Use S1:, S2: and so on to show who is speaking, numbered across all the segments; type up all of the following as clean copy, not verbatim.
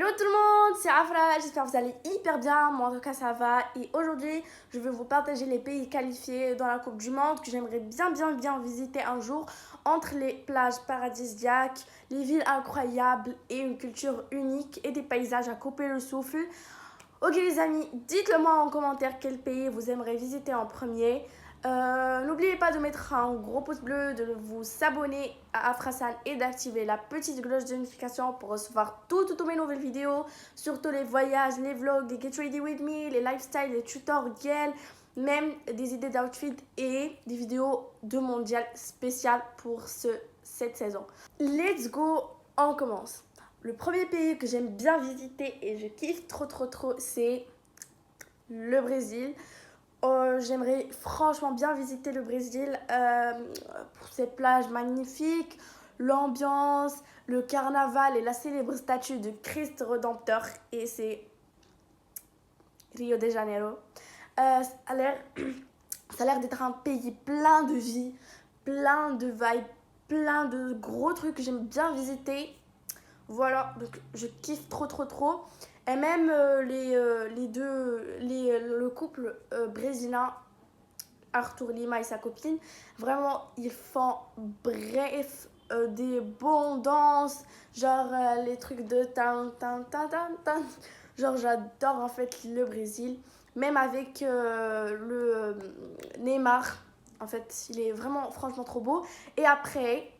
S1: Hello tout le monde, c'est Afra, j'espère que vous allez hyper bien, moi en tout cas ça va. Et aujourd'hui, je vais vous partager les pays qualifiés dans la Coupe du Monde que j'aimerais bien visiter un jour. Entre les plages paradisiaques, les villes incroyables et une culture unique et des paysages à couper le souffle. Ok les amis, dites-le moi en commentaire quel pays vous aimeriez visiter en premier. N'oubliez pas de mettre un gros pouce bleu, de vous abonner à Afrasan et d'activer la petite cloche de notification pour recevoir toutes mes nouvelles vidéos, surtout les voyages, les vlogs, les Get Ready With Me, les lifestyles, les tutoriels, même des idées d'outfit et des vidéos de mondial spéciales pour cette saison. Let's go, on commence. Le premier pays que j'aime bien visiter et je kiffe trop, c'est le Brésil. J'aimerais franchement bien visiter le Brésil pour ses plages magnifiques, l'ambiance, le carnaval et la célèbre statue de Christ Rédempteur. Et c'est Rio de Janeiro. Ça a l'air d'être un pays plein de vie, plein de vibes, plein de gros trucs que j'aime bien visiter. Voilà, donc je kiffe trop. Et même le couple brésilien, Arthur Lima et sa copine, vraiment, ils font des bons danses, genre les trucs de tan. Genre, j'adore en fait le Brésil, même avec le Neymar. En fait, il est vraiment, franchement, trop beau. Et après,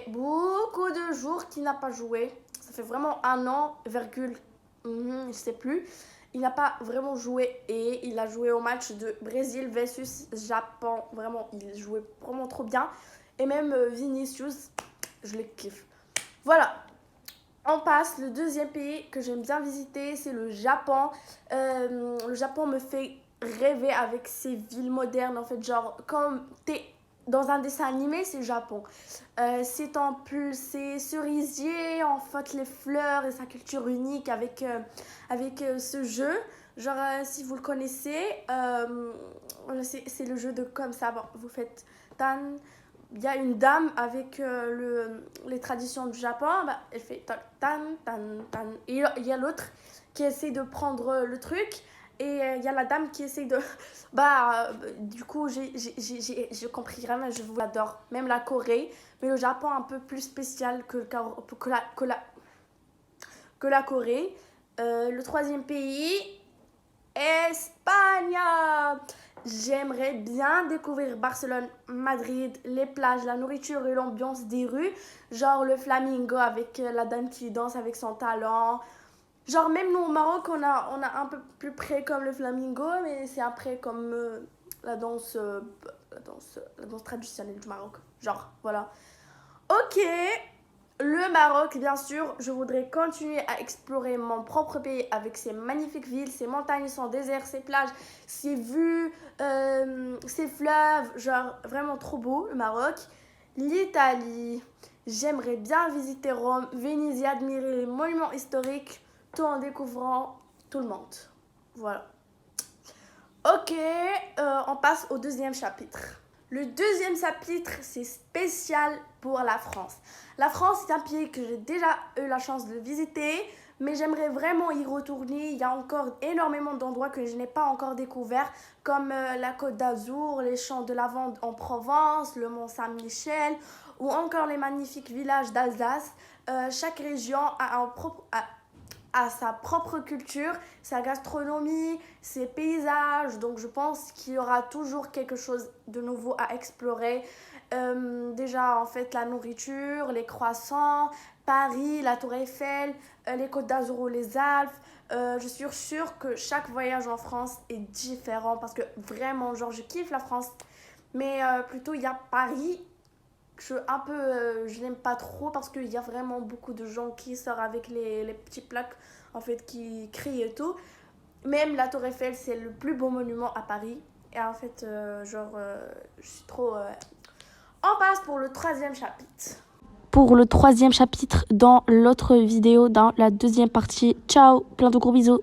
S1: beaucoup de jours qu'il n'a pas joué. Ça fait vraiment 1 an, je sais plus. Il n'a pas vraiment joué et il a joué au match de Brésil versus Japon. Vraiment, il jouait vraiment trop bien. Et même Vinicius, je le kiffe. Voilà. On passe. Le deuxième pays que j'aime bien visiter, c'est le Japon. Le Japon me fait rêver avec ses villes modernes. En fait, genre, comme t'es dans un dessin animé, c'est le Japon. Ses temples, ses cerisiers, en fait, les fleurs et sa culture unique avec ce jeu. Genre, si vous le connaissez, c'est le jeu de comme ça. Bon, vous faites tan. Il y a une dame avec les traditions du Japon. Bah, elle fait tan. Et il y a l'autre qui essaie de prendre le truc. Et il y a la dame qui essaye de... du coup, j'ai compris vraiment, je vous adore. Même la Corée, mais le Japon un peu plus spécial que la Corée. Le troisième pays, Espagne. J'aimerais bien découvrir Barcelone, Madrid, les plages, la nourriture et l'ambiance des rues. Genre le flamingo avec la dame qui danse avec son talent. Genre même nous au Maroc, on a un peu plus près comme le flamingo, mais c'est après comme la danse traditionnelle du Maroc. Genre, voilà. Ok, le Maroc, bien sûr, je voudrais continuer à explorer mon propre pays avec ses magnifiques villes, ses montagnes, son désert, ses plages, ses vues, ses fleuves, genre vraiment trop beau, le Maroc. L'Italie, j'aimerais bien visiter Rome, Venise et admirer les monuments historiques, tout en découvrant tout le monde. Voilà. Ok, on passe au deuxième chapitre. Le deuxième chapitre, c'est spécial pour la France. La France, c'est un pays que j'ai déjà eu la chance de visiter, mais j'aimerais vraiment y retourner. Il y a encore énormément d'endroits que je n'ai pas encore découverts, comme la Côte d'Azur, les champs de lavande en Provence, le Mont Saint-Michel, ou encore les magnifiques villages d'Alsace. Chaque région a sa propre culture, sa gastronomie, ses paysages. Donc je pense qu'il y aura toujours quelque chose de nouveau à explorer. Déjà en fait la nourriture, les croissants, Paris, la Tour Eiffel, les Côtes d'Azur ou les Alpes. Je suis sûre que chaque voyage en France est différent parce que vraiment genre je kiffe la France. Mais plutôt il y a Paris. Je n'aime pas trop parce qu'il y a vraiment beaucoup de gens qui sortent avec les petits plaques en fait qui crient et tout. Même la Tour Eiffel, c'est le plus beau monument à Paris. Et en fait, je suis trop... On passe pour le troisième chapitre. Pour le troisième chapitre dans l'autre vidéo, dans la deuxième partie. Ciao, plein de gros bisous.